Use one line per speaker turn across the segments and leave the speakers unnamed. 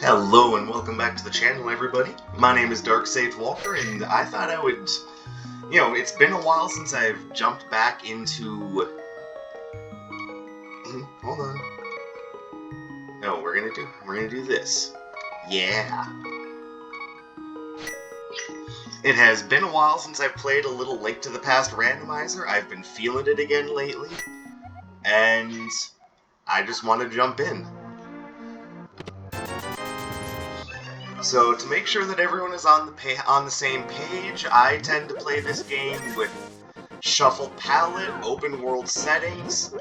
Hello and welcome back to the channel, everybody. My name is Dark Sage Walker, and I thought I would... it's been a while since I've jumped back into... Hold on. No, we're gonna do this. Yeah. It has been a while since I've played a little Link to the Past Randomizer. I've been feeling it again lately, and I just want to jump in. So, to make sure that everyone is on the same page, I tend to play this game with shuffled palette, open world settings.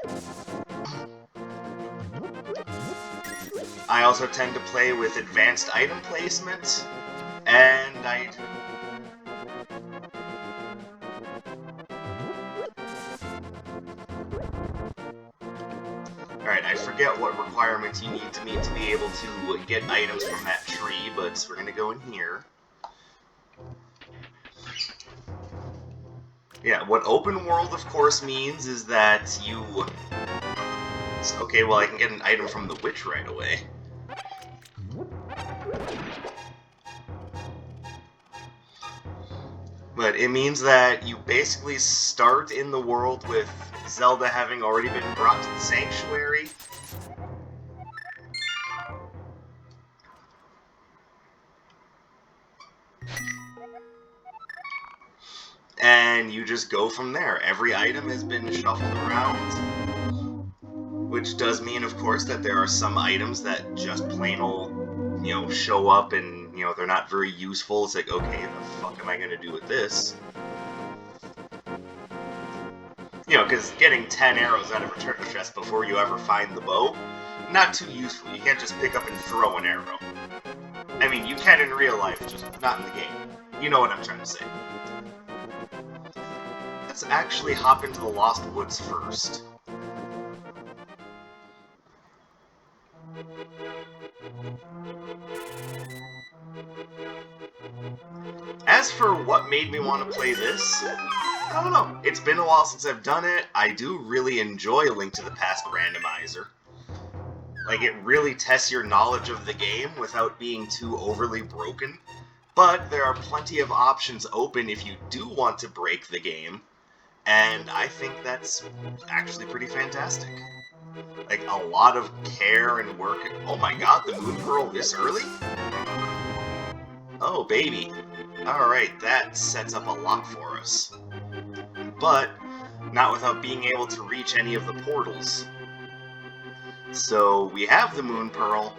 I also tend to play with advanced item placement, and Alright, I forget what requirements you need to meet to be able to get items from that tree, but we're gonna go in here. Yeah, what open world, of course, means is that you... Okay, well, I can get an item from the witch right away. But it means that you basically start in the world with Zelda having already been brought to the sanctuary. And you just go from there. Every item has been shuffled around. Which does mean, of course, that there are some items that just plain old, show up and, they're not very useful. It's like, okay, the fuck am I gonna do with this? Because getting 10 arrows out of a treasure chest before you ever find the bow, not too useful. You can't just pick up and throw an arrow. I mean, you can in real life, just not in the game. You know what I'm trying to say. Let's actually hop into the Lost Woods first. As for what made me want to play this, I don't know. It's been a while since I've done it. I do really enjoy Link to the Past Randomizer. Like, it really tests your knowledge of the game without being too overly broken. But there are plenty of options open if you do want to break the game. And I think that's actually pretty fantastic. Like, a lot of care and work. Oh my god, the Moon Pearl this early? Oh, baby. Alright, that sets up a lot for us. But not without being able to reach any of the portals. So we have the Moon Pearl,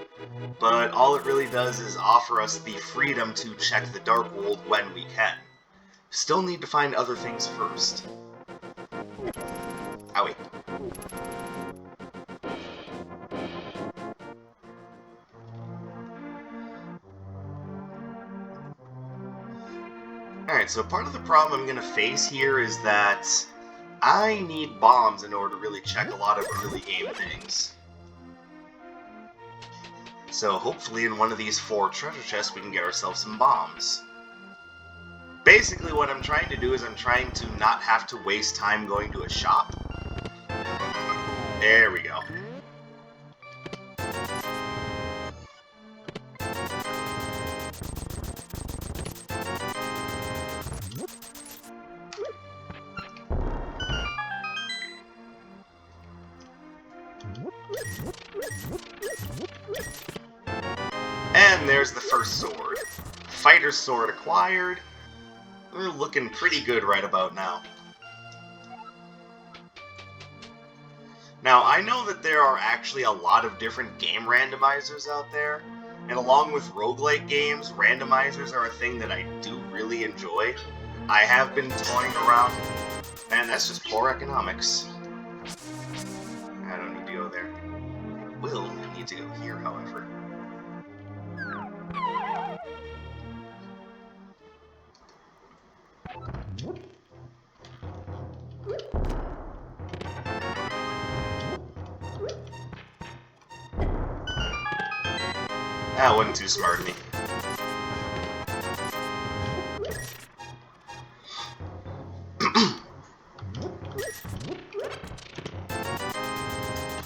but all it really does is offer us the freedom to check the Dark World when we can. Still need to find other things first. Owie. Alright, so part of the problem I'm going to face here is that I need bombs in order to really check a lot of early game things. So hopefully in one of these 4 treasure chests we can get ourselves some bombs. Basically what I'm trying to do is I'm trying to not have to waste time going to a shop. There we go. And there's the first sword. Fighter's sword acquired. We're looking pretty good right about now. Now, I know that there are actually a lot of different game randomizers out there, and along with roguelike games, randomizers are a thing that I do really enjoy. I have been toying around, and that's just poor economics. I don't need to go there. I will need to go here, however. That wasn't too smart of me.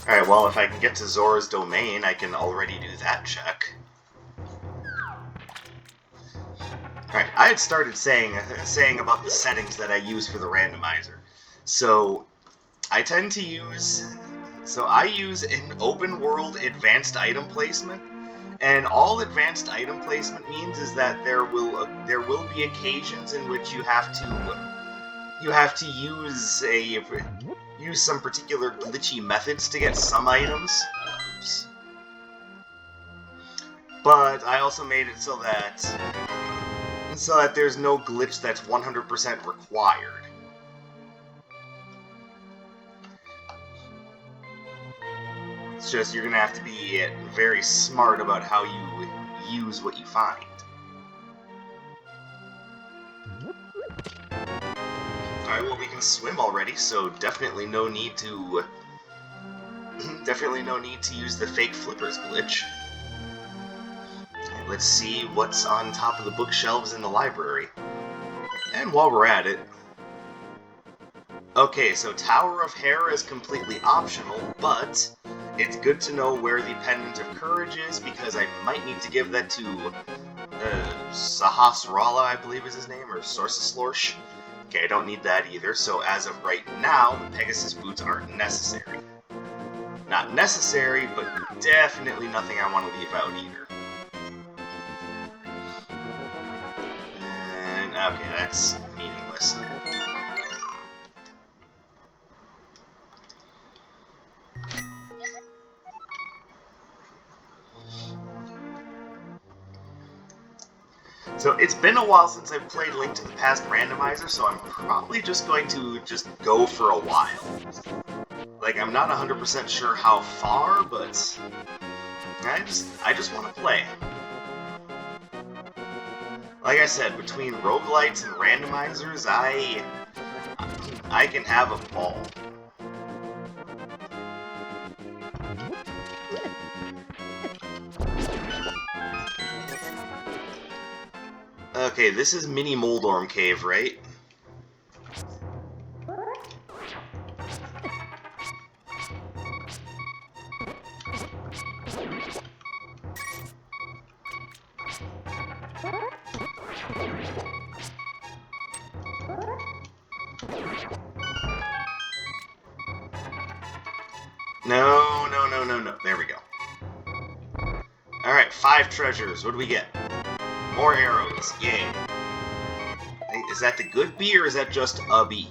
Alright, well, if I can get to Zora's domain, I can already do that check. Alright, I had started saying about the settings that I use for the randomizer. So, I tend to use... So I use an open world advanced item placement, and all advanced item placement means is that there will be occasions in which you have to use some particular glitchy methods to get some items. Oops. But I also made it so that there's no glitch that's 100% required. It's just you're gonna have to be very smart about how you use what you find. Alright, well we can swim already, so definitely no need to use the fake flippers glitch. Let's see what's on top of the bookshelves in the library. And while we're at it... Okay, so Tower of Hera is completely optional, but it's good to know where the Pendant of Courage is, because I might need to give that to Sahasrara, I believe is his name, or Sorceslorsh. Okay, I don't need that either, so as of right now, the Pegasus boots aren't necessary. Not necessary, but definitely nothing I want to leave out either. And, okay, that's meaningless. So it's been a while since I've played Link to the Past Randomizer, so I'm probably just going to go for a while. Like, I'm not 100% sure how far, but I just want to play. Like I said, between roguelites and randomizers, I can have a ball. Okay, this is Mini Moldorm Cave, right? No. There we go. Alright, 5 treasures. What do we get? More arrows. Yay. Is that the good bee, or is that just a bee?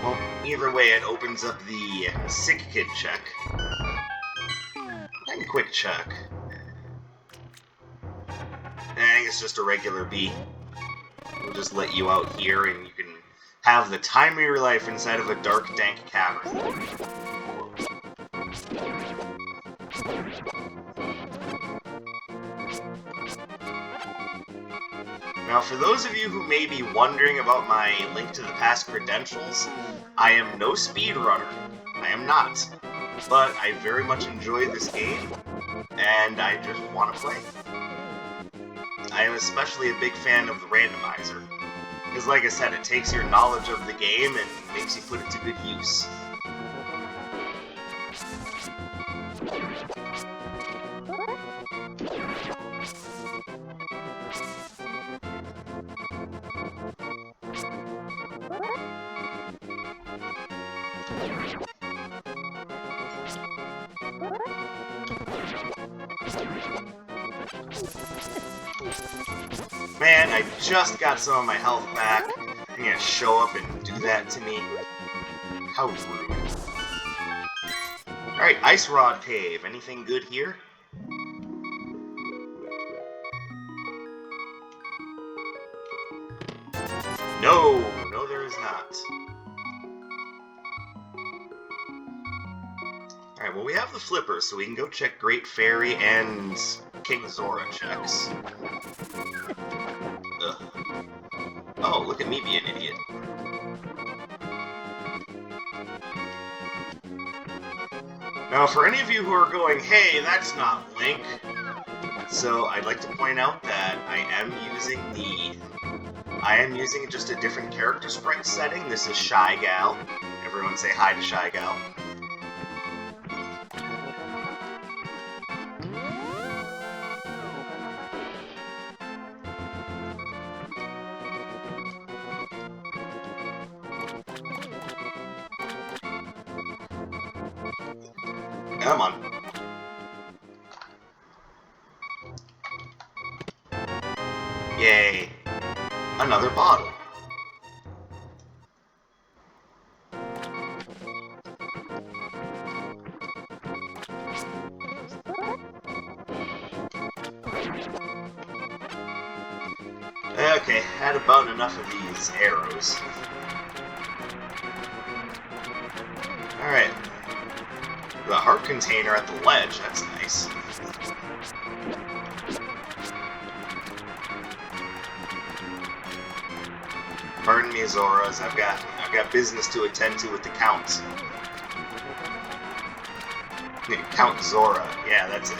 Well, either way, it opens up the sick kid check. And quick check. I think it's just a regular bee. We'll just let you out here, and you can have the time of your life inside of a dark, dank cavern. Now, for those of you who may be wondering about my Link to the Past credentials, I am no speedrunner. I am not. But I very much enjoy this game, and I just want to play. I am especially a big fan of the randomizer, because like I said, it takes your knowledge of the game and makes you put it to good use. Man, I just got some of my health back. You're gonna show up and do that to me? How rude. Alright, Ice Rod Cave. Anything good here? No, there is not. Alright, well we have the flippers, so we can go check Great Fairy and King Zora checks. Ugh. Oh, look at me be an idiot. Now, for any of you who are going, hey, that's not Link, so I'd like to point out that I am using just a different character sprite setting. This is Shy Gal. Everyone say hi to Shy Gal. Come on. Yay. Another bottle. Okay, had about enough of these arrows. Alright. The heart container at the ledge, that's nice. Pardon me, Zoras, I've got business to attend to with the Count. Count Zora, yeah, that's it.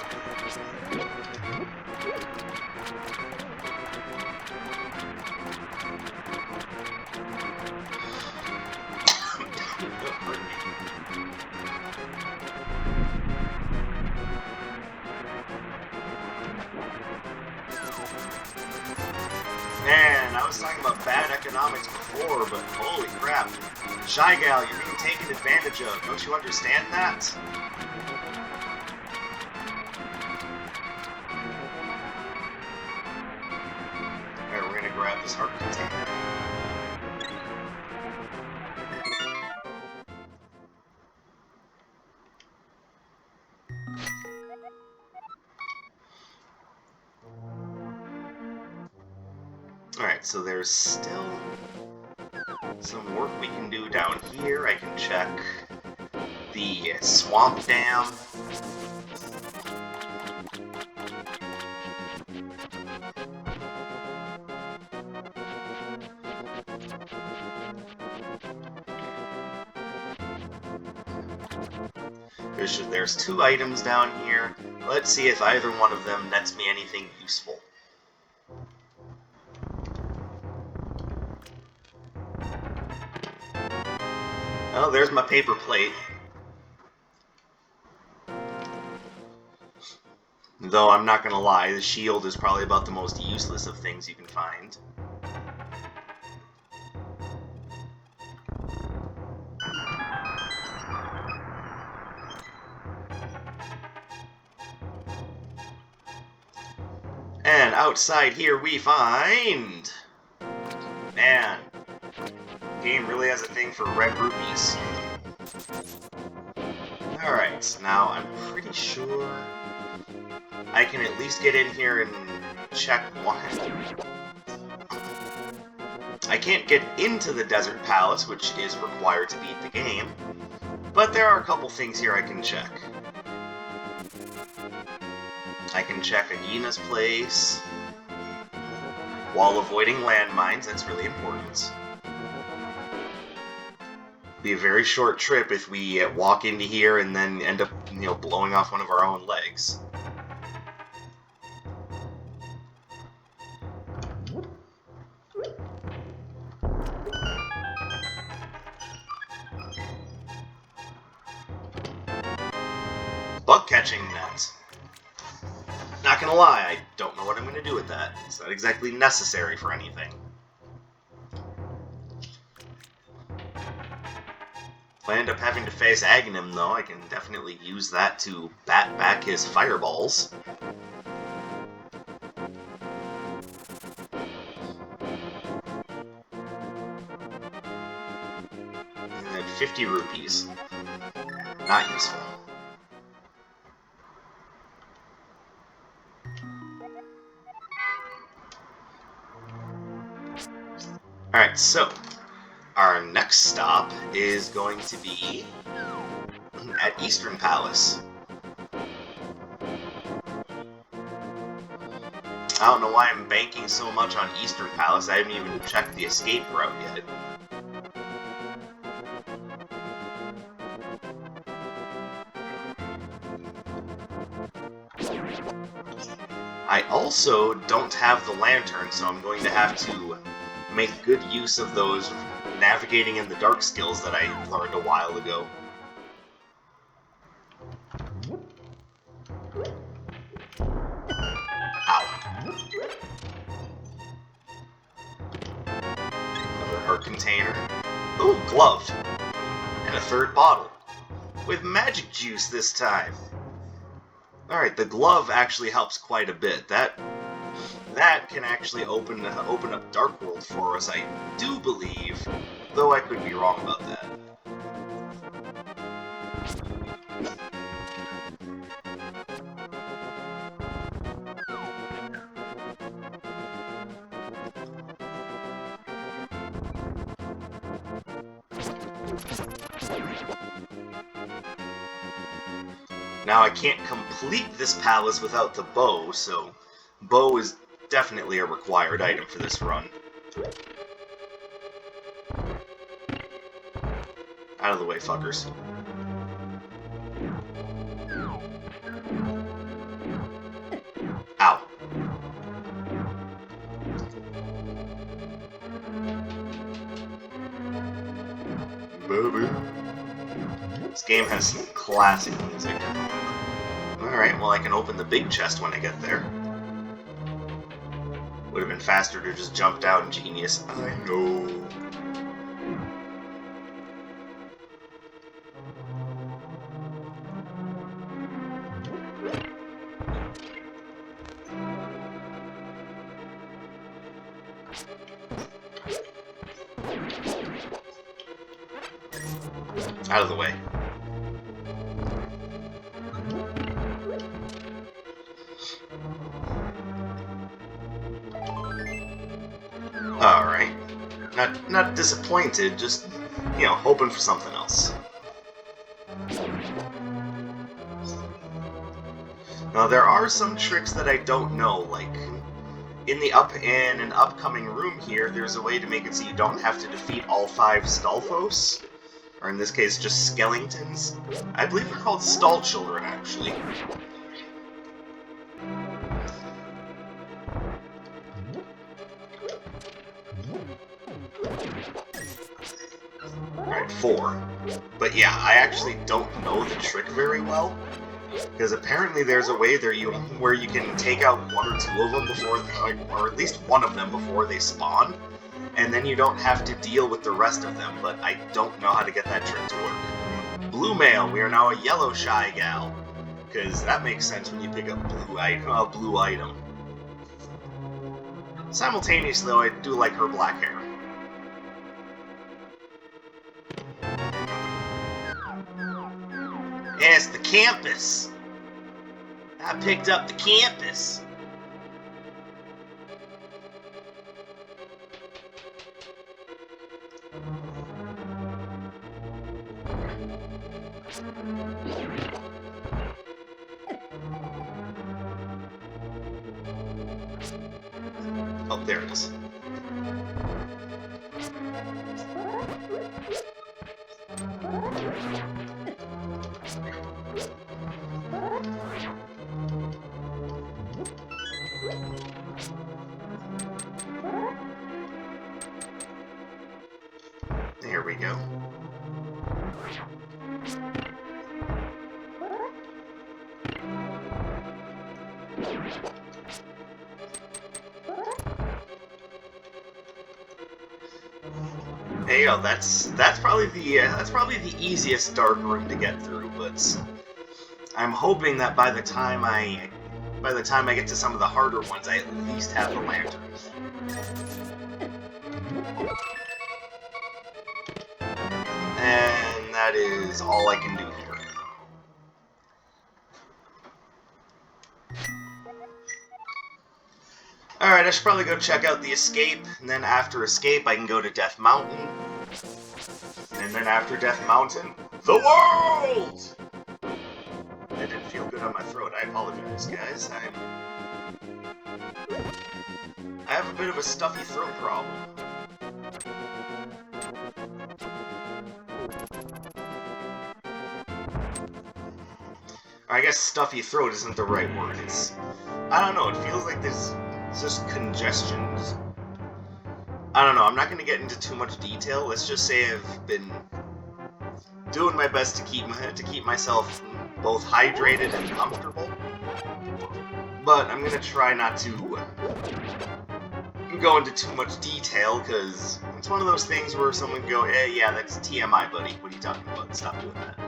Man, I was talking about bad economics before, but holy crap. Shy Gal, you're being taken advantage of. Don't you understand that? Alright, we're gonna grab this heart container. Alright, so there's still some work we can do down here. I can check the swamp dam. There's two items down here. Let's see if either one of them nets me anything useful. Oh, there's my paper plate. Though I'm not gonna lie, the shield is probably about the most useless of things you can find. And outside here we find... Man, the game really has a thing for red rupees. Alright, now I'm pretty sure I can at least get in here and check one. I can't get into the Desert Palace, which is required to beat the game, but there are a couple things here I can check. I can check Anina's place, while avoiding landmines, that's really important. Be a very short trip if we walk into here and then end up, blowing off one of our own legs. Bug catching net. Not gonna lie, I don't know what I'm gonna do with that. It's not exactly necessary for anything. If I end up having to face Aghanim, though, I can definitely use that to bat back his fireballs. And then 50 rupees. Not useful. Alright, so our next stop is going to be at Eastern Palace. I don't know why I'm banking so much on Eastern Palace. I haven't even checked the escape route yet. I also don't have the lantern, so I'm going to have to make good use of those navigating in the dark skills that I learned a while ago. Ow. Another heart container. Ooh, glove. And a third bottle. with magic juice this time. Alright, the glove actually helps quite a bit. That can actually open up Dark World for us, I do believe, though I could be wrong about that. Now I can't complete this palace without the bow, so bow is definitely a required item for this run. Out of the way, fuckers. Ow. Baby. This game has some classic music. Alright, well I can open the big chest when I get there. Would have been faster to just jump down, genius. I know. Out of the way. Alright. Not disappointed, just, you know, hoping for something else. Now, there are some tricks that I don't know, like, in an upcoming room here, there's a way to make it so you don't have to defeat all 5 Stalfos, or in this case, just skeletons. I believe they're called Stall Children, actually. Alright, 4. But yeah, I actually don't know the trick very well, because apparently there's a way there where you can take out 1 or 2 of them before, or at least one of them before they spawn, and then you don't have to deal with the rest of them, but I don't know how to get that trick to work. Blue male, we are now a yellow shy gal, because that makes sense when you pick up a blue item. Simultaneously, though, I do like her black hair. Yes, the campus! I picked up the campus! Oh, there it is. There we go. There you go. That's probably the easiest dark room to get through, but I'm hoping that by the time I get to some of the harder ones, I at least have the lanterns. And that is all I can do here. Alright, I should probably go check out the escape, and then after escape I can go to Death Mountain. And then after Death Mountain, the world! That didn't feel good on my throat, I apologize, guys. I have a bit of a stuffy throat problem. I guess stuffy throat isn't the right word. I don't know, it feels like there's just congestion. I don't know, I'm not going to get into too much detail. Let's just say I've been doing my best to keep myself both hydrated and comfortable. But I'm going to try not to go into too much detail, because it's one of those things where someone can go, hey, yeah, that's TMI, buddy. What are you talking about? Stop doing that.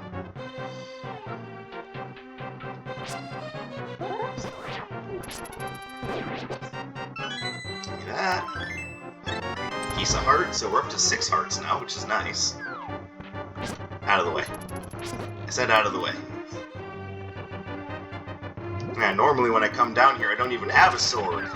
That. Piece of heart, so we're up to 6 hearts now, which is nice. Out of the way. I said out of the way. Yeah, normally when I come down here, I don't even have a sword.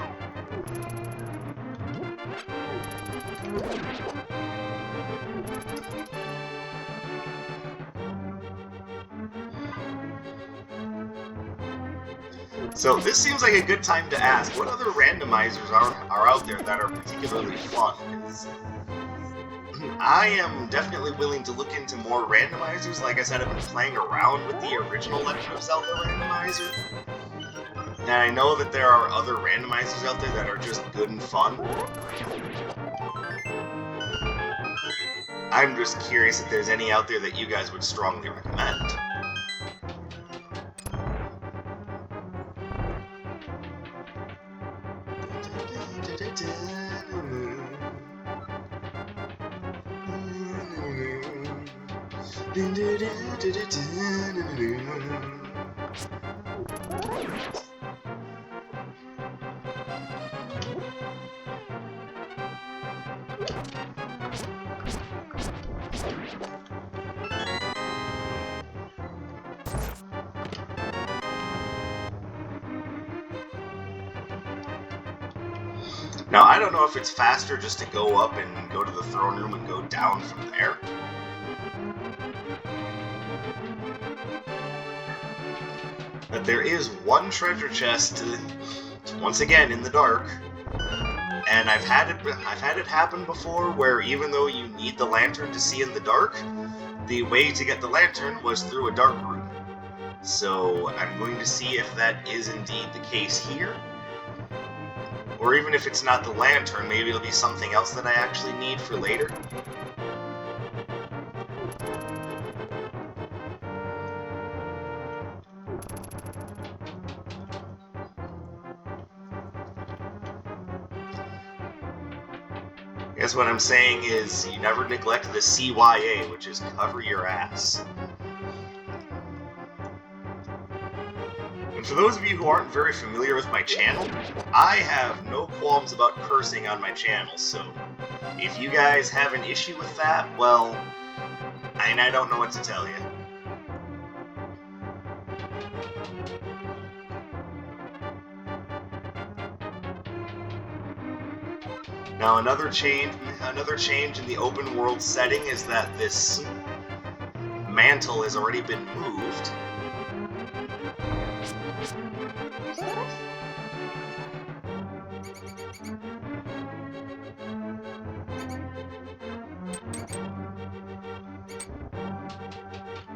So this seems like a good time to ask, what other randomizers are out there that are particularly fun? I am definitely willing to look into more randomizers. Like I said, I've been playing around with the original Legend of Zelda randomizer. And I know that there are other randomizers out there that are just good and fun. I'm just curious if there's any out there that you guys would strongly recommend. Now, I don't know if it's faster just to go up and go to the throne room and go down from there. But there is one treasure chest, once again, in the dark. And I've had it happen before where even though you need the lantern to see in the dark, the way to get the lantern was through a dark room. So I'm going to see if that is indeed the case here. Or even if it's not the lantern, maybe it'll be something else that I actually need for later. I guess what I'm saying is, you never neglect the CYA, which is cover your ass. And for those of you who aren't very familiar with my channel, I have no qualms about cursing on my channel, so if you guys have an issue with that, well, I don't know what to tell you. Now another change in the open world setting is that this mantle has already been moved.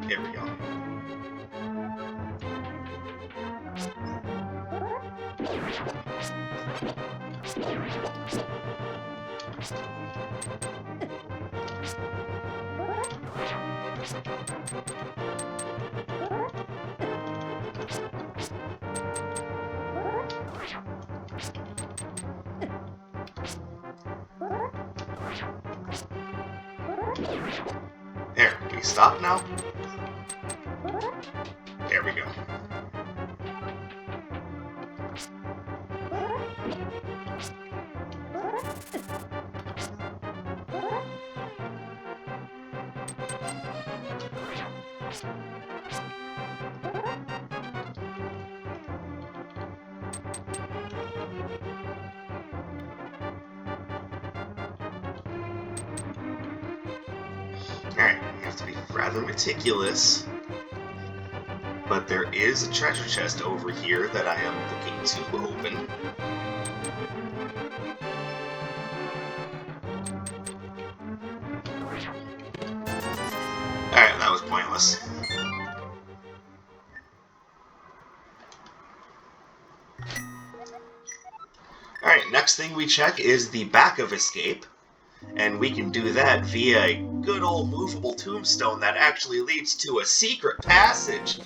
Here we go. There, can we stop now? There we go. Alright, you have to be rather meticulous. But there is a treasure chest over here that I am looking to open. Alright, that was pointless. Alright, next thing we check is the back of escape. And we can do that via a good old movable tombstone that actually leads to a secret passage.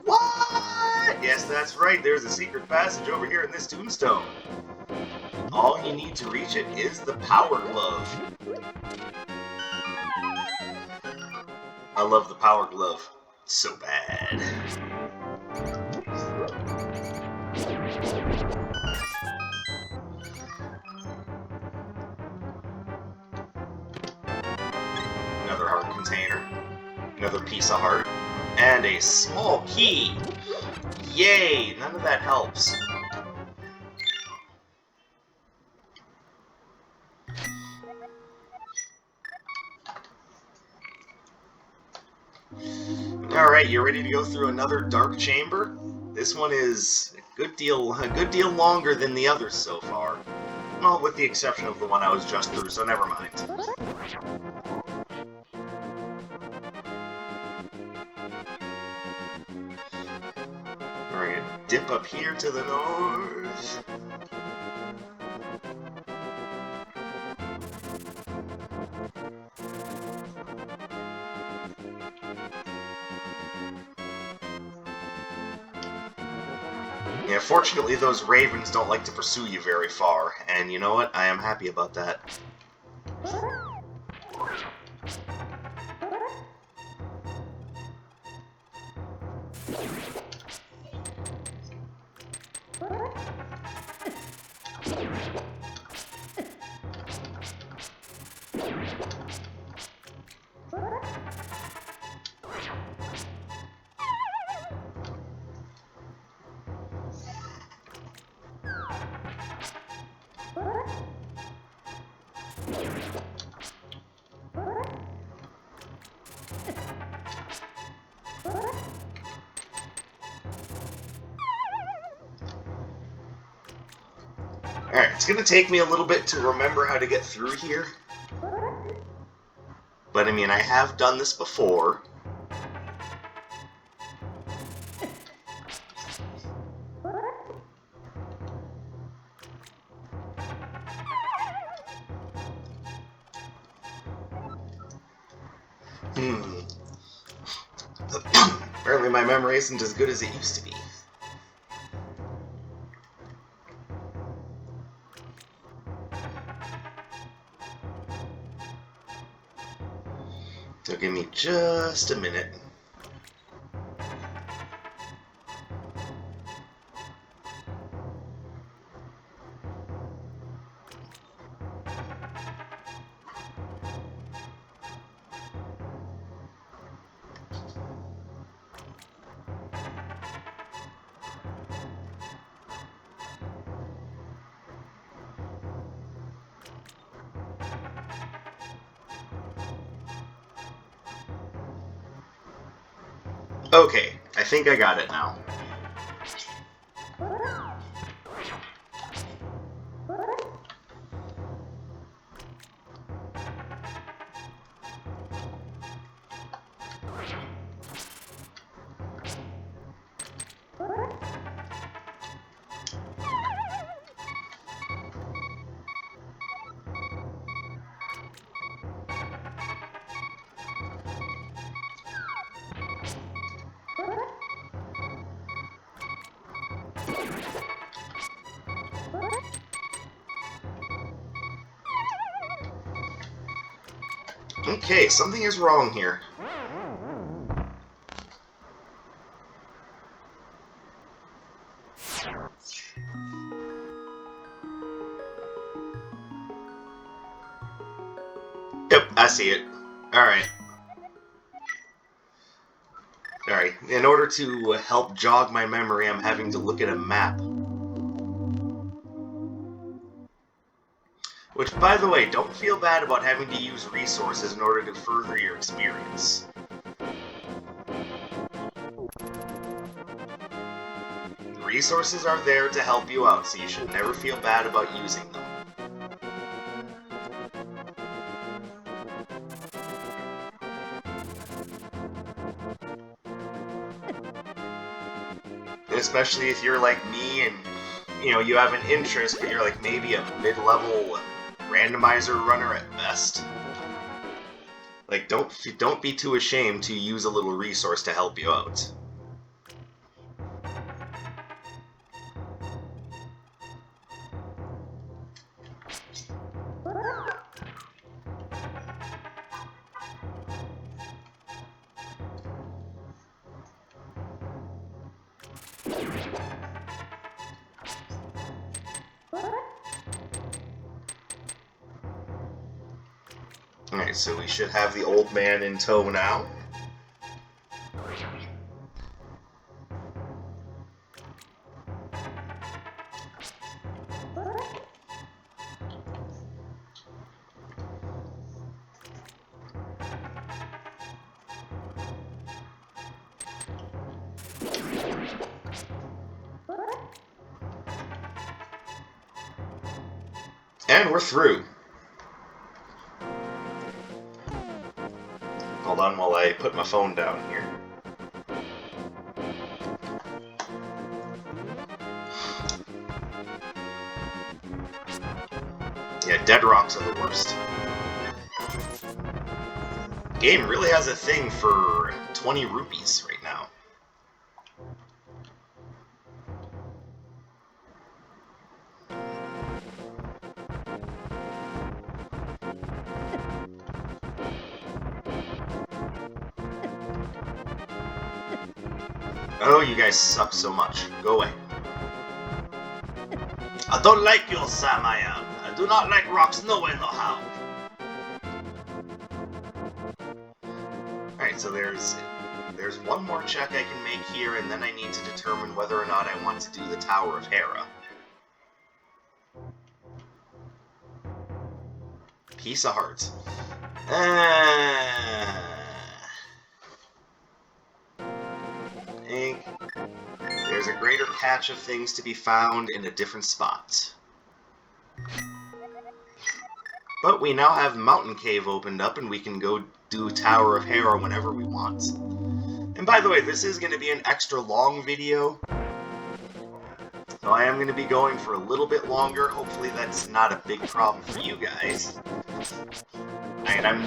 What? Yes, that's right, there's a secret passage over here in this tombstone. All you need to reach it is the Power Glove. I love the Power Glove so bad. piece of heart. And a small key! Yay! None of that helps. Alright, you ready to go through another dark chamber? This one is a good deal longer than the others so far. Well, with the exception of the one I was just through, so never mind. We're gonna dip up here to the north. Yeah, fortunately those ravens don't like to pursue you very far, and you know what? I am happy about that. Alright, it's gonna take me a little bit to remember how to get through here. But I mean, I have done this before. Apparently my memory isn't as good as it used to be. So give me just a minute. Okay, I think I got it now. Okay, something is wrong here. Yep, I see it. Alright. Alright, in order to help jog my memory, I'm having to look at a map. Which, by the way, don't feel bad about having to use resources in order to further your experience. Resources are there to help you out, so you should never feel bad about using them. Especially if you're like me and, you know, you have an interest, but you're like maybe a mid-level randomizer runner at best. Like, don't be too ashamed to use a little resource to help you out. Alright, so we should have the old man in tow now. And we're through. Hold on while I put my phone down here. Yeah, dead rocks are the worst. Game really has a thing for 20 rupees right now. Oh, you guys suck so much. Go away. I don't like you, Samayan. I do not like rocks no way, no how. Alright, so there's one more check I can make here, and then I need to determine whether or not I want to do the Tower of Hera. Piece of heart. There's a greater patch of things to be found in a different spot. But we now have Mountain Cave opened up, and we can go do Tower of Hera whenever we want. And by the way, this is going to be an extra long video, so I am going to be going for a little bit longer. Hopefully that's not a big problem for you guys. And I'm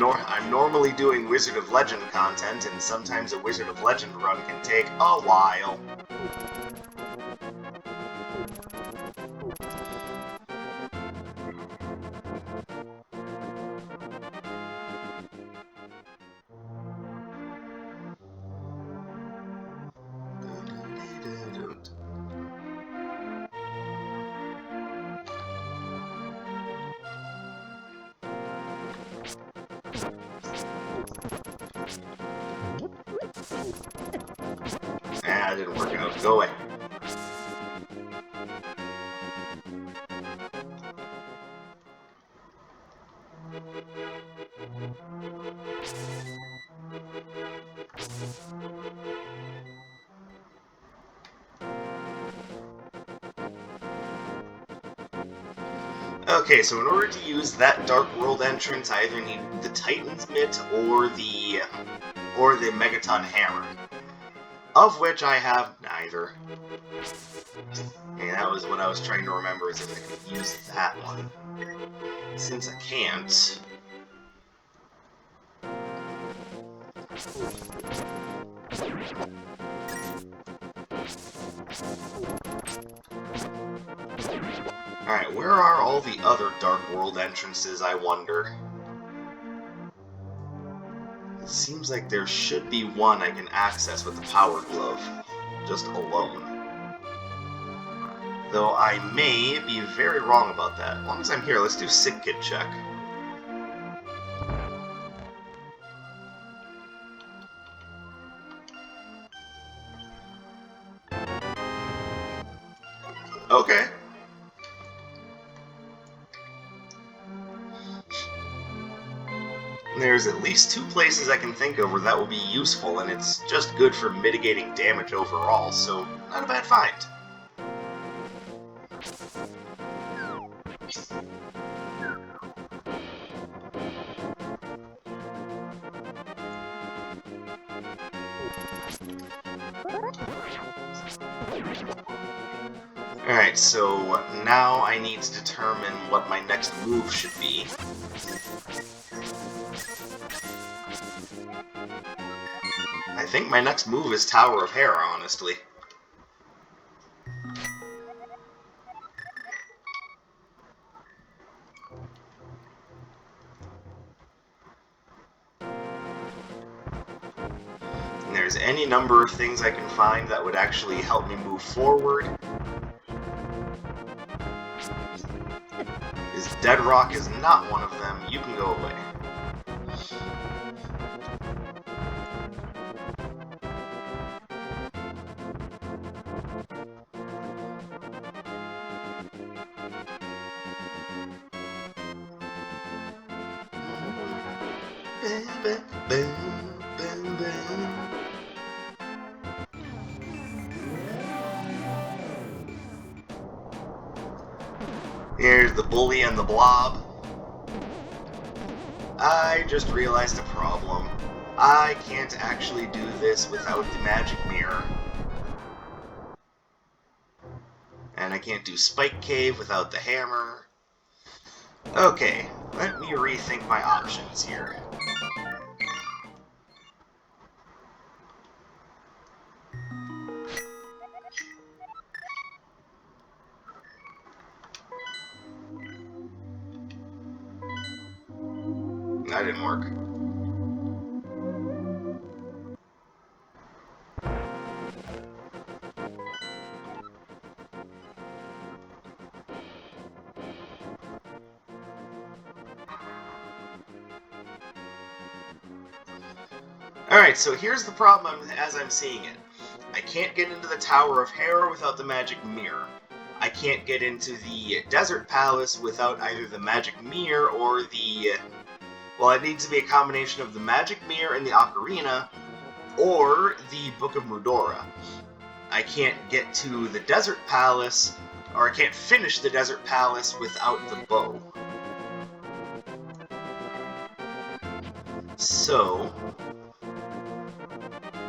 normally doing Wizard of Legend content, and sometimes a Wizard of Legend run can take a while. That didn't work out. Go away. Okay, so in order to use that Dark World entrance, I either need the Titan's Mitt or the Megaton Hammer, of which I have neither. And that was what I was trying to remember, is if I could use that one. Since I can't... Alright, where are all the other Dark World entrances, I wonder? It seems like there should be one I can access with the Power Glove, just alone. Though I may be very wrong about that. As long as I'm here, let's do Sick Kid check. Okay. There's at least 2 places I can think of where that will be useful, and it's just good for mitigating damage overall, so not a bad find. Alright, so now I need to determine what my next move should be. I think my next move is Tower of Hera, honestly. And there's any number of things I can find that would actually help me move forward. This Dead Rock is not one of them. You can go away. Here's the bully and the blob. I just realized a problem. I can't actually do this without the magic mirror. And I can't do Spike Cave without the hammer. Okay, let me rethink my options here. That didn't work. Alright, so here's the problem as I'm seeing it. I can't get into the Tower of Hera without the magic mirror. I can't get into the Desert Palace without either the magic mirror or the... Well, it needs to be a combination of the magic mirror and the ocarina, or the Book of Mudora. I can't get to the Desert Palace, or I can't finish the Desert Palace without the bow. So,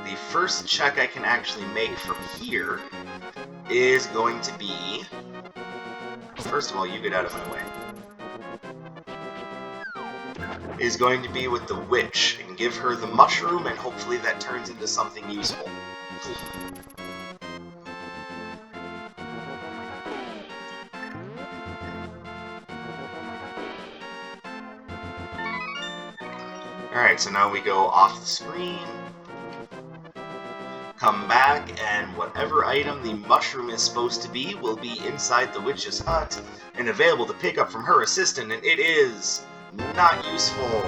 the first check I can actually make from here is going to be... First of all, you get out of my way. Is going to be with the witch, and give her the mushroom, and hopefully that turns into something useful. Alright, so now we go off the screen, come back, and whatever item the mushroom is supposed to be will be inside the witch's hut, and available to pick up from her assistant, and it is... not useful.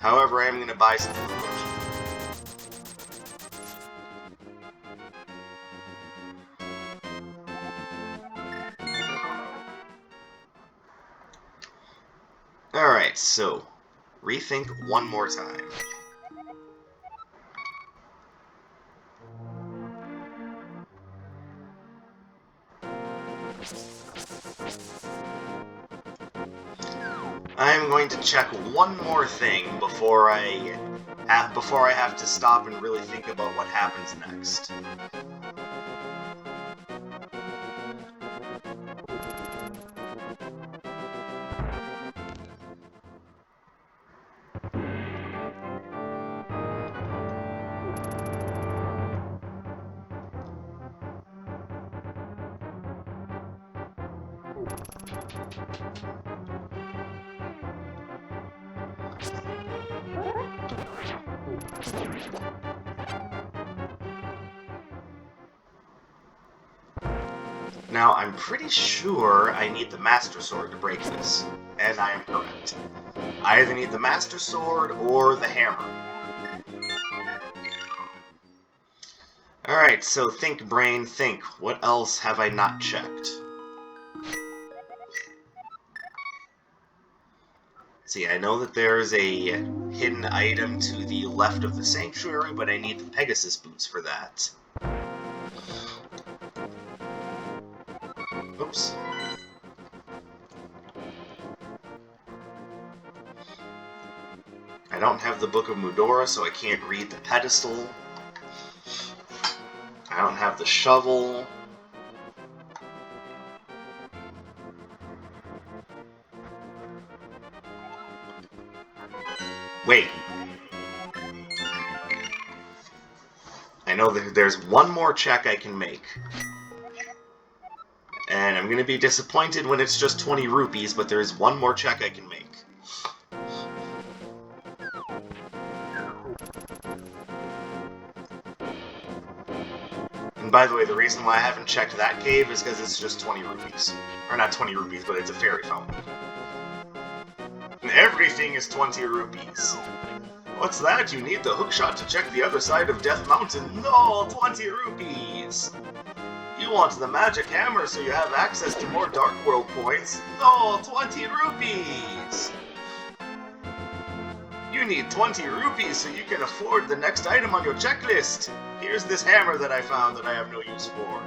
However, I am going to buy some food. Alright, so, rethink one more time. I'm going to check one more thing before I have to stop and really think about what happens next. Now, I'm pretty sure I need the Master Sword to break this, and I am correct. I either need the Master Sword or the hammer. Alright, so think, brain, think. What else have I not checked? See, I know that there's a hidden item to the left of the sanctuary, but I need the Pegasus boots for that. Oops. I don't have the Book of Mudora, so I can't read the pedestal. I don't have the shovel. Wait. I know that there's one more check I can make. And I'm going to be disappointed when it's just 20 rupees, but there is one more check I can make. And by the way, the reason why I haven't checked that cave is because it's just 20 rupees. Or not 20 rupees, but it's a fairy fountain. And everything is 20 rupees. What's that? You need the hookshot to check the other side of Death Mountain? No, 20 rupees! You want the magic hammer so you have access to more Dark World points? No, 20 rupees! You need 20 rupees so you can afford the next item on your checklist. Here's this hammer that I found that I have no use for.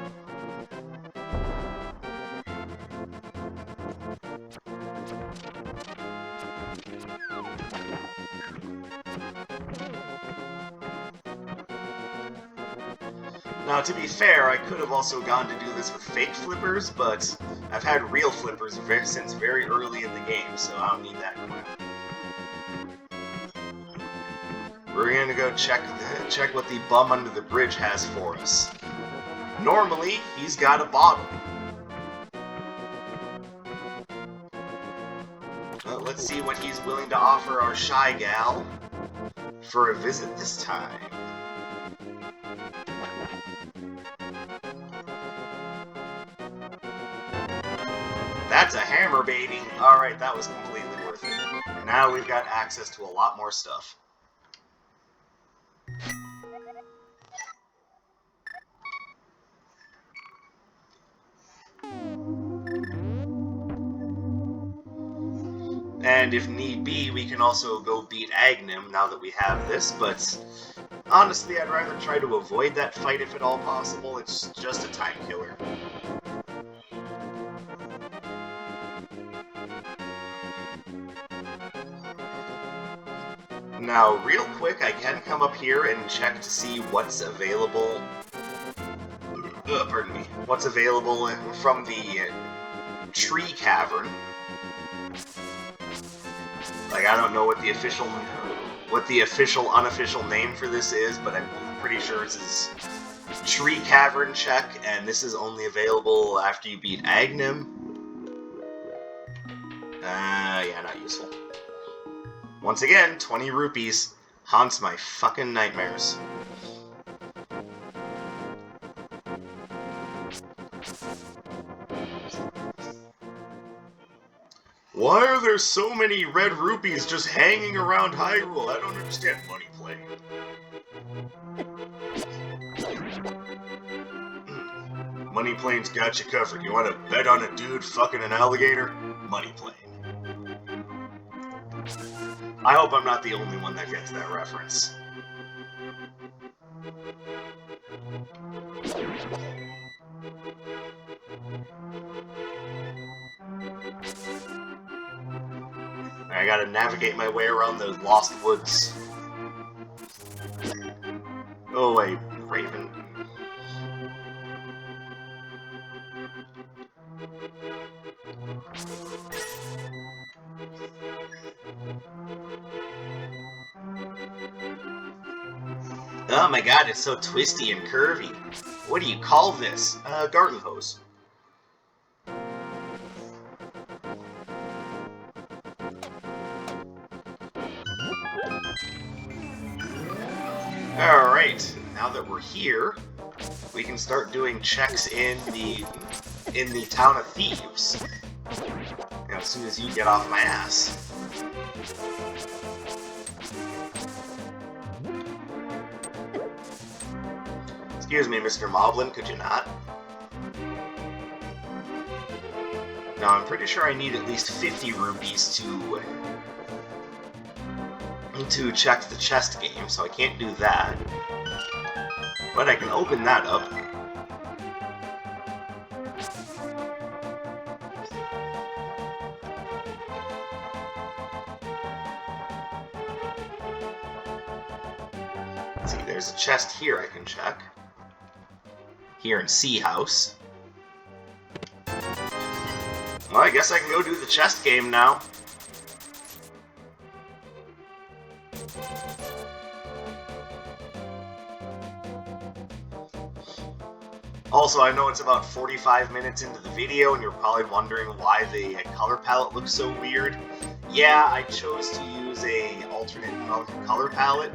Now, to be fair, I could have also gone to do this with fake flippers, but I've had real flippers since very early in the game, so I don't need that crap. We're gonna go check what the bum under the bridge has for us. Normally, he's got a bottle. Let's see what he's willing to offer our shy gal for a visit this time. That's a hammer, baby! Alright, that was completely worth it. Now we've got access to a lot more stuff. And if need be, we can also go beat Agnem now that we have this, but honestly, I'd rather try to avoid that fight if at all possible. It's just a time killer. Now, real quick, I can come up here and check to see what's available. Pardon me. What's available from the tree cavern. Like, I don't know what the official, unofficial name for this is, but I'm pretty sure it's this tree cavern check, and this is only available after you beat Agnem. Yeah, not useful. Once again, 20 rupees haunts my fucking nightmares. Why are there so many red rupees just hanging around Hyrule? I don't understand money playing. Money playing's got you covered. You want to bet on a dude fucking an alligator? Money playing. I hope I'm not the only one that gets that reference. I gotta navigate my way around those lost woods. Oh wait, Raven. Oh my god, it's so twisty and curvy. What do you call this? Garden hose. Alright, now that we're here, we can start doing checks in the Town of Thieves. You know, as soon as you get off my ass. Excuse me, Mr. Moblin, could you not? Now, I'm pretty sure I need at least 50 rupees to check the chest game, so I can't do that. But I can open that up. Let's see, there's a chest here I can check. Here in Sea House. Well, I guess I can go do the chest game now. Also, I know it's about 45 minutes into the video, and you're probably wondering why the color palette looks so weird. Yeah, I chose to use a alternate color palette.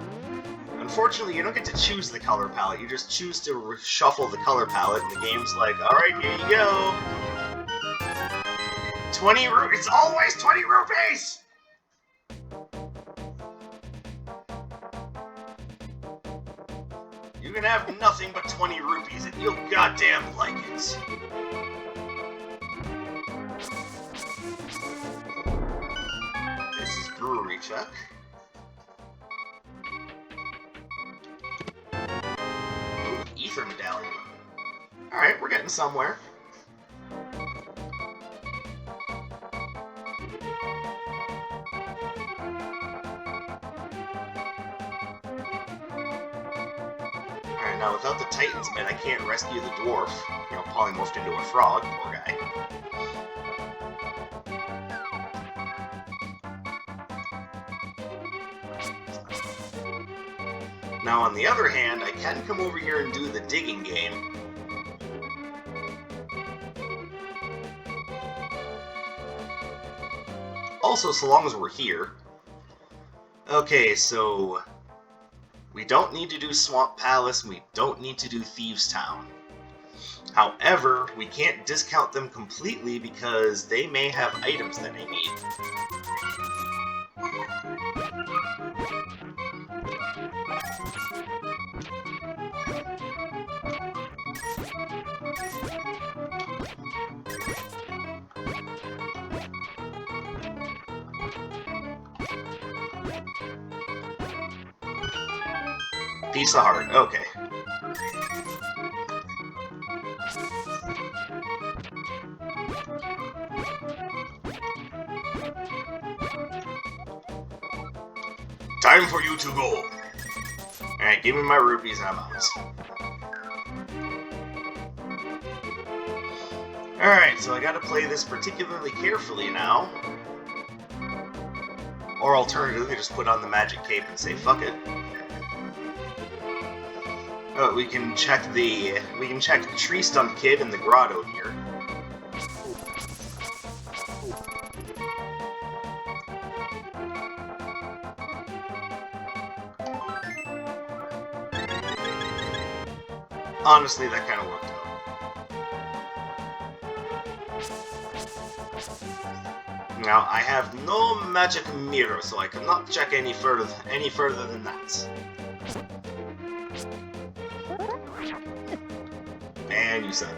Unfortunately, you don't get to choose the color palette, you just choose to reshuffle the color palette, and the game's like, alright, here you go! 20 rupees! It's always 20 rupees! You can have nothing but 20 rupees, and you'll goddamn like it. This is brewery check. Adventure Medallion. Alright, we're getting somewhere. Alright, now without the Titan's Mitt, I can't rescue the dwarf. You know, polymorphed into a frog, poor guy. Now, on the other hand, I can come over here and do the digging game. Also, so long as we're here. Okay, so we don't need to do Swamp Palace, and we don't need to do Thieves' Town. However, we can't discount them completely because they may have items that I need. Piece of heart, okay. Time for you to go. Alright, give me my rupees and I'm out. Alright, so I gotta play this particularly carefully now. Or alternatively, just put on the magic cape and say fuck it. Oh, we can check the tree stump kid in the grotto here. Honestly, that kind of worked out. Now, I have no magic mirror, so I cannot check any further than that. And you suck.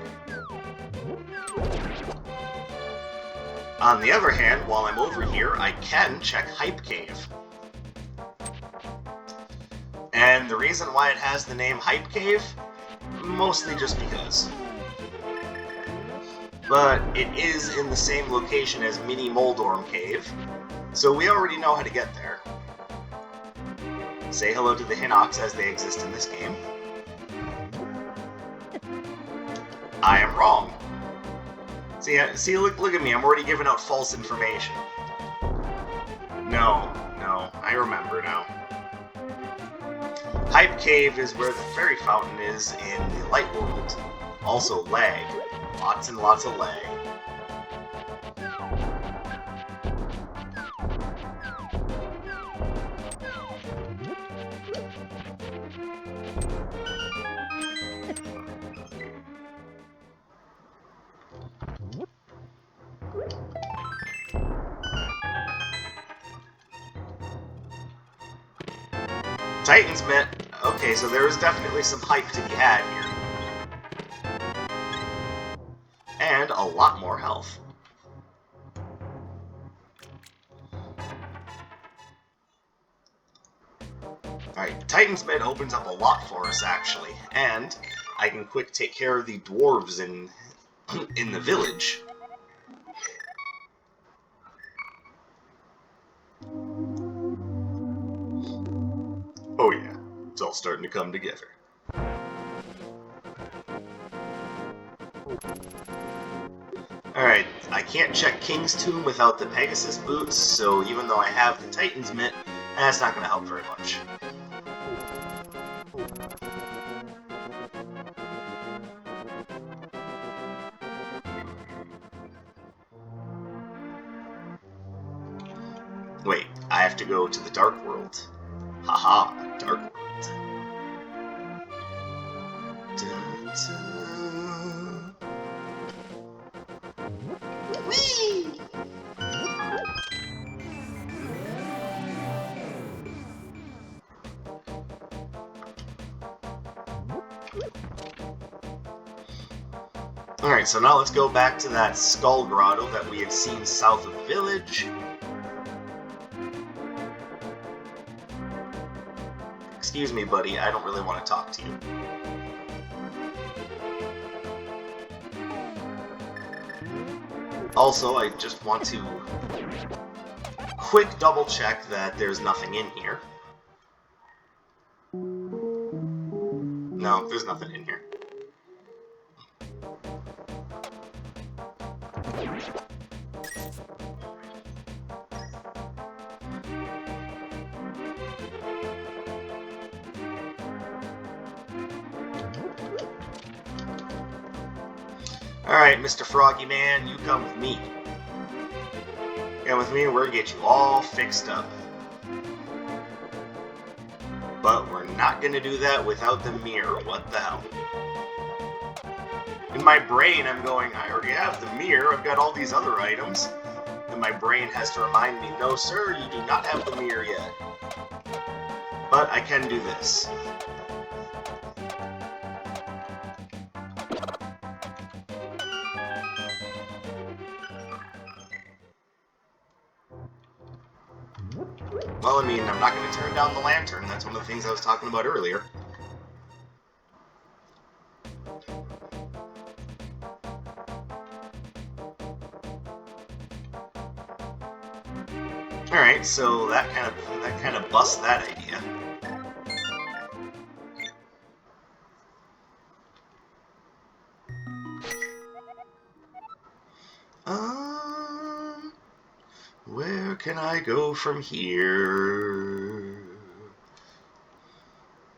On the other hand, while I'm over here, I can check Hype Cave. And the reason why it has the name Hype Cave, mostly just because. But it is in the same location as Mini Moldorm Cave, so we already know how to get there. Say hello to the Hinox as they exist in this game. I am wrong. See, look at me, I'm already giving out false information. No, I remember now. Hype Cave is where the fairy fountain is in the Light World. Also lag. Lots and lots of lag. Titan's Mitt. Okay, so there is definitely some hype to be had here. And a lot more health. Alright, Titan's Mitt opens up a lot for us, actually. And I can quick take care of the dwarves in the village. Oh yeah, it's all starting to come together. Alright, I can't check King's Tomb without the Pegasus boots, so even though I have the Titan's Mitt, that's not going to help very much. Wait, I have to go to the Dark World. Haha, Dark World. Dun, dun. Whee! Alright, so now let's go back to that skull grotto that we had seen south of the village. Excuse me, buddy, I don't really want to talk to you. Also, I just want to quick double check that there's nothing in here. No, there's nothing in here. Alright, Mr. Froggy Man, you come with me. Come with me and we're gonna get you all fixed up. But we're not gonna do that without the mirror. What the hell? In my brain, I'm going, I already have the mirror, I've got all these other items. And my brain has to remind me, no sir, you do not have the mirror yet. But I can do this. Well, I mean, I'm not going to turn down the lantern. That's one of the things I was talking about earlier. Alright, so that kind of busts that idea. Where can I go from here?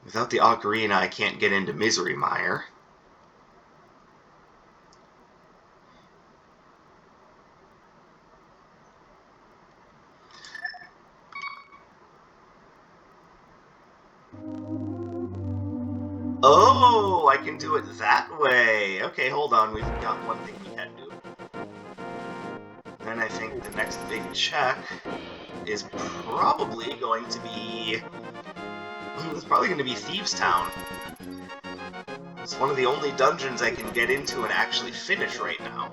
Without the ocarina, I can't get into Misery Mire. Oh, I can do it that way. Okay, hold on. We've got one thing we can do. Then I think the next big check is probably going to be... It's probably going to be Thieves' Town. It's one of the only dungeons I can get into and actually finish right now.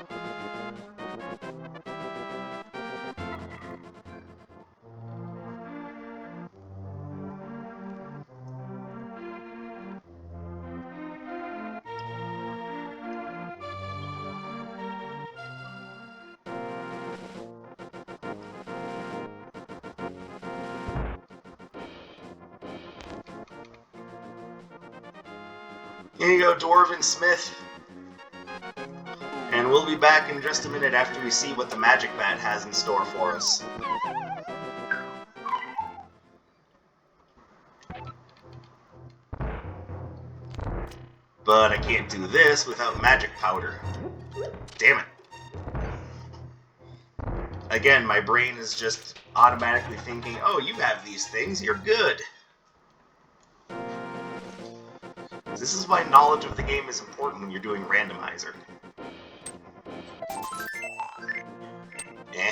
Here you go, Dwarven Smith. And we'll be back in just a minute after we see what the Magic Mat has in store for us. But I can't do this without magic powder. Damn it. Again, my brain is just automatically thinking, oh, you have these things, you're good. This is why knowledge of the game is important when you're doing randomizer. Eh.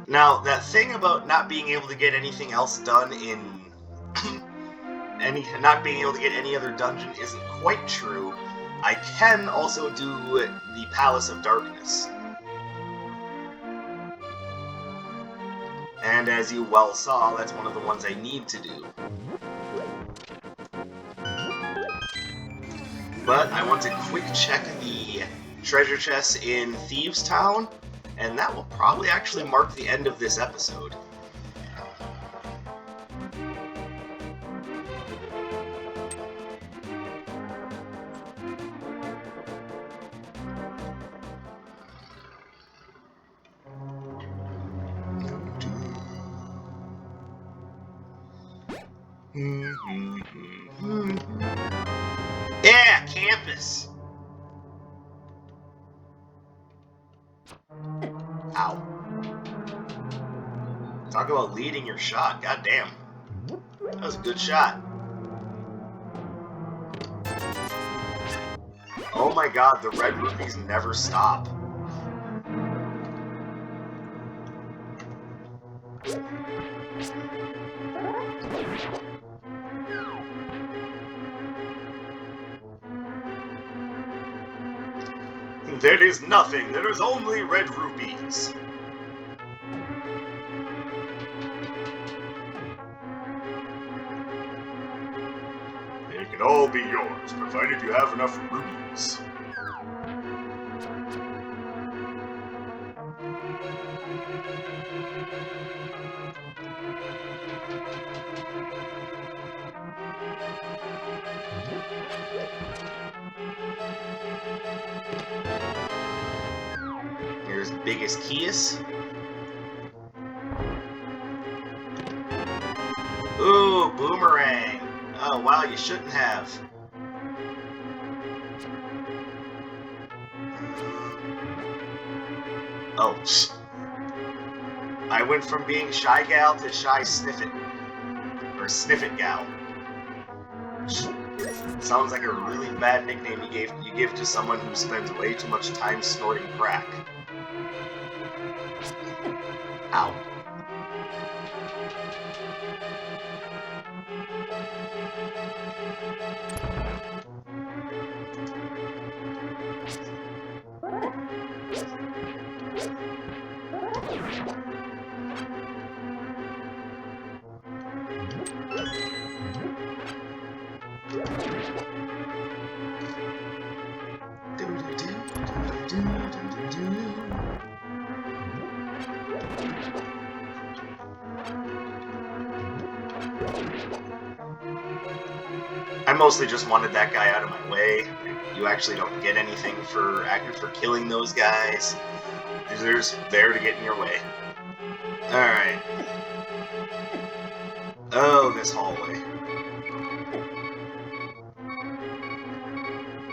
Now, that thing about not being able to get anything else done in... not being able to get any other dungeon isn't quite true. I can also do the Palace of Darkness. And as you well saw, that's one of the ones I need to do. But I want to quick check the treasure chests in Thieves' Town, and that will probably actually mark the end of this episode. Yeah, campus! Ow. Talk about leading your shot, goddamn. That was a good shot. Oh my god, the red rupees never stop. There is nothing, there is only red rupees. can all be yours, provided you have enough rubies. Here's Biggest Kias. Ooh, Boomerang! Oh, wow, you shouldn't have. Oh, I went from being Shy Gal to Shy Sniffit. Or Sniffit Gal. Sounds like a really bad nickname you give to someone who spends way too much time snorting crack. Ow. I mostly just wanted that guy out of my way. You actually don't get anything for killing those guys. They're just there to get in your way. Alright. Oh, this hallway.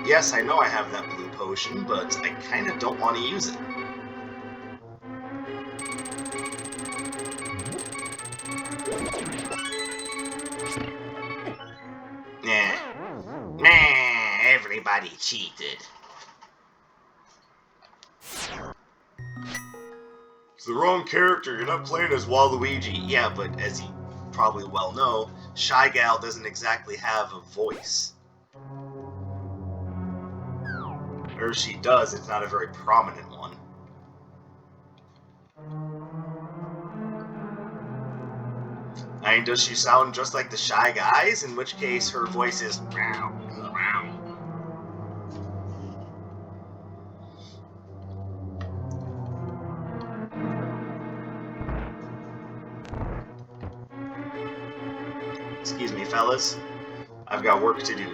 Yes, I know I have that blue potion, but I kinda don't want to use it. Nah, everybody cheated. It's the wrong character, you're not playing as Waluigi. Yeah, but as you probably well know, Shy Gal doesn't exactly have a voice. Or if she does, it's not a very prominent one. I mean, does she sound just like the Shy Guys? In which case, her voice is meow, meow. Excuse me, fellas. I've got work to do.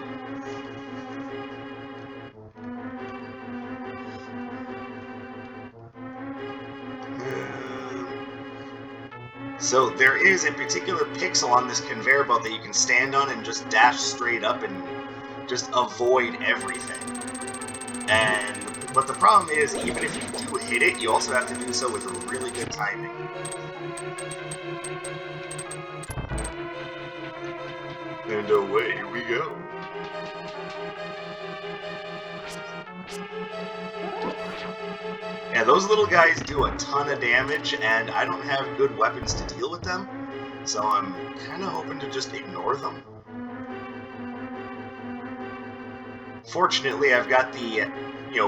So there is a particular pixel on this conveyor belt that you can stand on and just dash straight up and just avoid everything. But the problem is, even if you do hit it, you also have to do so with really good timing. And away we go. Yeah, those little guys do a ton of damage, and I don't have good weapons to deal with them, so I'm kind of hoping to just ignore them. Fortunately, I've got the,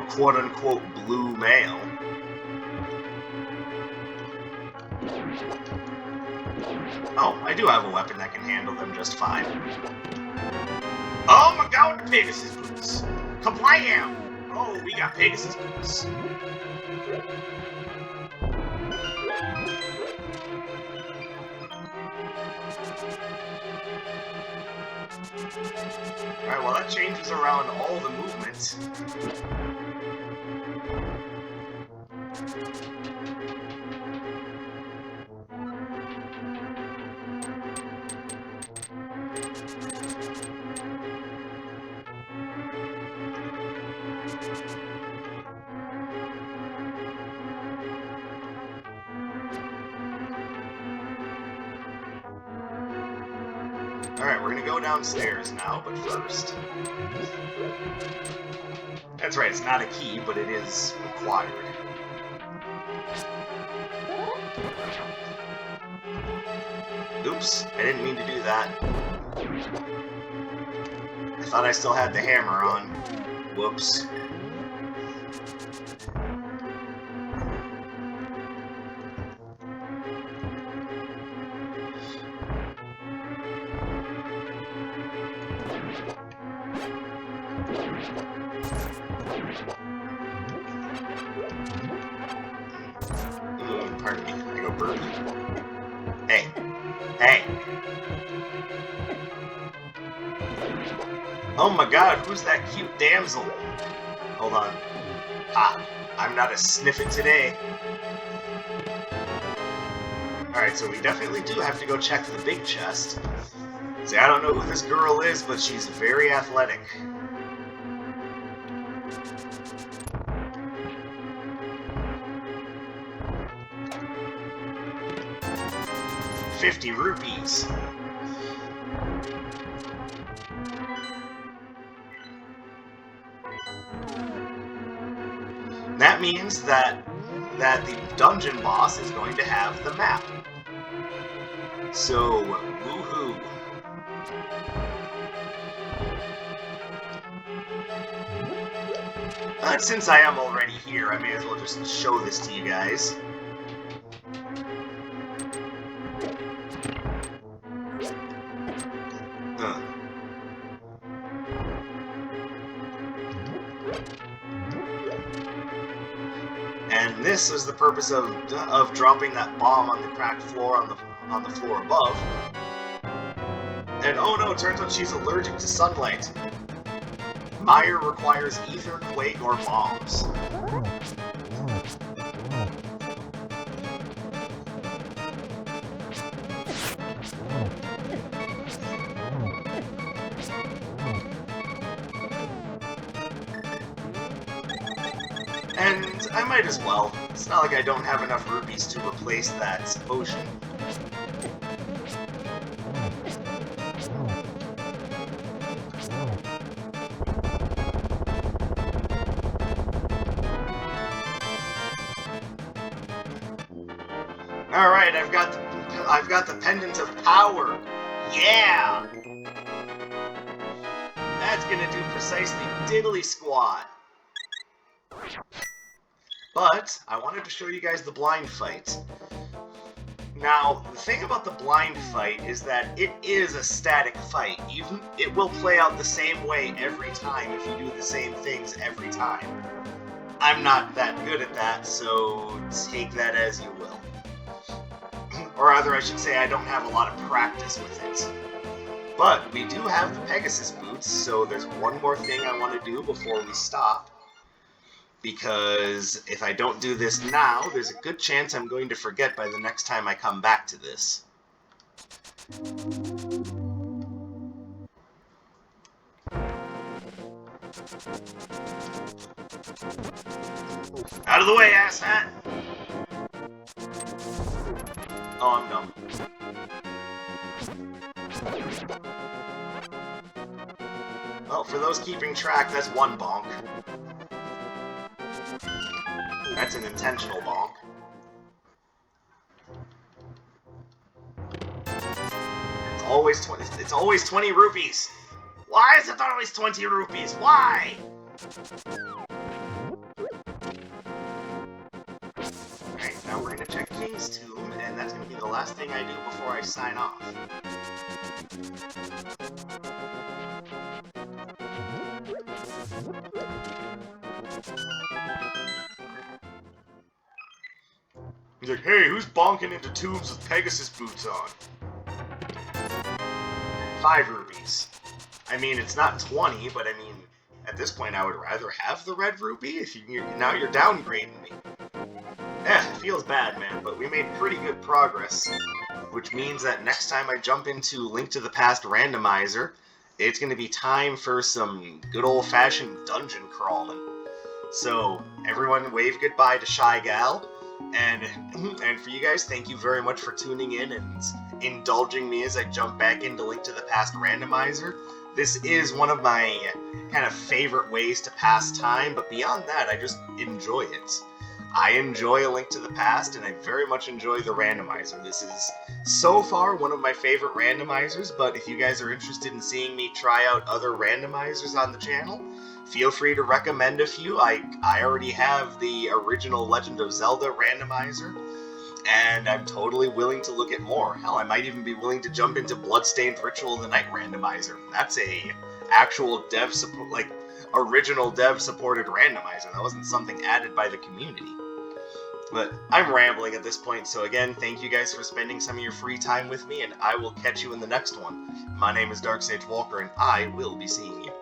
quote-unquote blue mail. Oh, I do have a weapon that can handle them just fine. Oh my god, Pegasus boots! Kablam! Oh, we got Pegasus boots. Alright, well that changes around all the movements. Alright, we're gonna go downstairs now, but first... That's right, it's not a key, but it is required. Oops, I didn't mean to do that. I thought I still had the hammer on. Whoops. Pardon me. I go burp. Hey. Hey. Oh my god, who's that cute damsel? Hold on. Ah, I'm not a sniffin' today. Alright, so we definitely do have to go check the big chest. See, I don't know who this girl is, but she's very athletic. $50 rupees. That means that the dungeon boss is going to have the map. So, woohoo. But since I am already here, I may as well just show this to you guys. And this is the purpose of dropping that bomb on the cracked floor on the floor above. And oh no, it turns out she's allergic to sunlight. Mire requires ether, quake, or bombs. And I might as well. It's not like I don't have enough rupees to replace that potion. Alright, I've got the pendant of power. Yeah! That's gonna do precisely diddly squat. But I wanted to show you guys the blind fight. Now, the thing about the blind fight is that it is a static fight. It will play out the same way every time if you do the same things every time. I'm not that good at that, so take that as you will. Or rather, I should say I don't have a lot of practice with it. But we do have the Pegasus boots, so there's one more thing I want to do before we stop. Because if I don't do this now, there's a good chance I'm going to forget by the next time I come back to this. Out of the way, asshat! Oh, I'm dumb. Well, for those keeping track, that's one bonk. That's an intentional bonk. It's always 20 rupees! Why is it always 20 rupees? Why? Alright, now we're gonna check King's Tomb, and that's gonna be the last thing I do before I sign off. He's like, hey, who's bonking into tombs with Pegasus boots on? 5 rupees. I mean, it's not 20, but I mean, at this point I would rather have the red rupee if now you're downgrading me. It feels bad, man, but we made pretty good progress. Which means that next time I jump into Link to the Past Randomizer, it's going to be time for some good old-fashioned dungeon crawling. So, everyone wave goodbye to Shy Gal. And for you guys, thank you very much for tuning in and indulging me as I jump back into Link to the Past Randomizer. This is one of my kind of favorite ways to pass time, but beyond that, I just enjoy it. I enjoy A Link to the Past, and I very much enjoy the randomizer. This is, so far, one of my favorite randomizers, but if you guys are interested in seeing me try out other randomizers on the channel, feel free to recommend a few. I already have the original Legend of Zelda randomizer, and I'm totally willing to look at more. Hell, I might even be willing to jump into Bloodstained Ritual of the Night randomizer. That's a actual original dev supported randomizer. That wasn't something added by the community. But I'm rambling at this point, so again, thank you guys for spending some of your free time with me, and I will catch you in the next one. My name is Dark Sage Walker, and I will be seeing you.